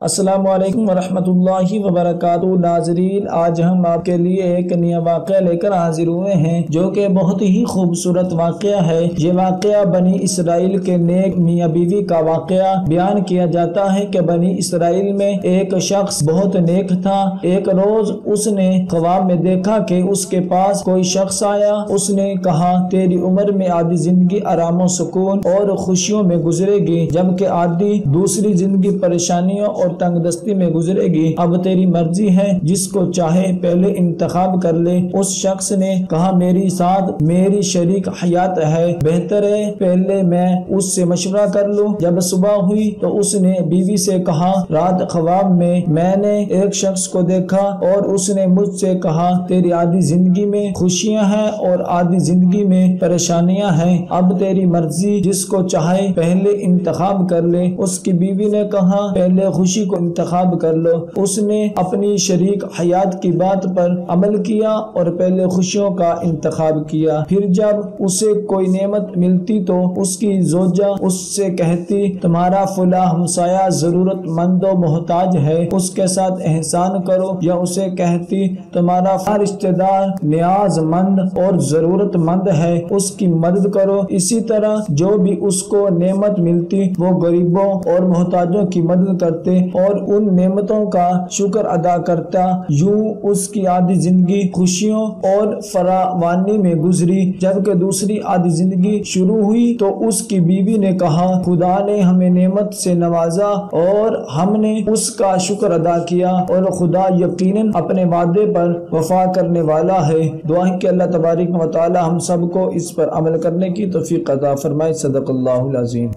السلام علیکم ورحمۃ اللہ وبرکاتہ۔ ناظرین، آج ہم آپ کے لیے ایک نیا واقعہ لے کر حاضر ہوئے ہیں جو کہ بہت ہی خوبصورت واقعہ ہے۔ یہ واقعہ بنی اسرائیل کے نیک میاں بیوی کا واقعہ بیان کیا جاتا ہے کہ بنی اسرائیل میں ایک شخص بہت نیک تھا۔ ایک روز اس نے خواب میں دیکھا کہ اس کے پاس کوئی شخص آیا۔ اس نے کہا، تیری عمر میں آدھی زندگی آرام و سکون اور خوشیوں میں گزرے گی، جبکہ آدھی دوسری زندگی پریشانیوں اور تنگ دستی میں گزرے گی۔ اب تیری مرضی ہے، جس کو چاہے پہلے انتخاب کر لے۔ اس شخص نے کہا، میری ساتھ میری شریک حیات ہے، بہتر ہے پہلے میں اس سے مشورہ کر لوں۔ جب صبح ہوئی تو اس نے بیوی سے کہا، رات خواب میں نے ایک شخص کو دیکھا اور اس نے مجھ سے کہا، تیری آدھی زندگی میں خوشیاں ہیں اور آدھی زندگی میں پریشانیاں ہیں، اب تیری مرضی، جس کو چاہے پہلے انتخاب کر لے۔ اس کی بیوی نے کہا، پہلے خوشی کو انتخاب کر لو۔ اس نے اپنی شریک حیات کی بات پر عمل کیا اور پہلے خوشیوں کا انتخاب کیا۔ پھر جب اسے کوئی نعمت ملتی تو اس کی زوجہ اس سے کہتی، تمہارا فلاں ہمسایہ ضرورت مند و محتاج ہے، اس کے ساتھ احسان کرو، یا اسے کہتی، تمہارا فلاں رشتہ دار نیاز مند اور ضرورت مند ہے، اس کی مدد کرو۔ اسی طرح جو بھی اس کو نعمت ملتی وہ غریبوں اور محتاجوں کی مدد کرتے اور ان نعمتوں کا شکر ادا کرتا۔ یوں اس کی آدھی زندگی خوشیوں اور فراوانی میں گزری۔ جبکہ دوسری آدھی زندگی شروع ہوئی تو اس کی بیوی نے کہا، خدا نے ہمیں نعمت سے نوازا اور ہم نے اس کا شکر ادا کیا، اور خدا یقیناً اپنے وعدے پر وفا کرنے والا ہے۔ دعا ہے کہ اللہ تبارک و تعالی ہم سب کو اس پر عمل کرنے کی توفیق عطا فرمائے۔ صدق اللہ العظیم۔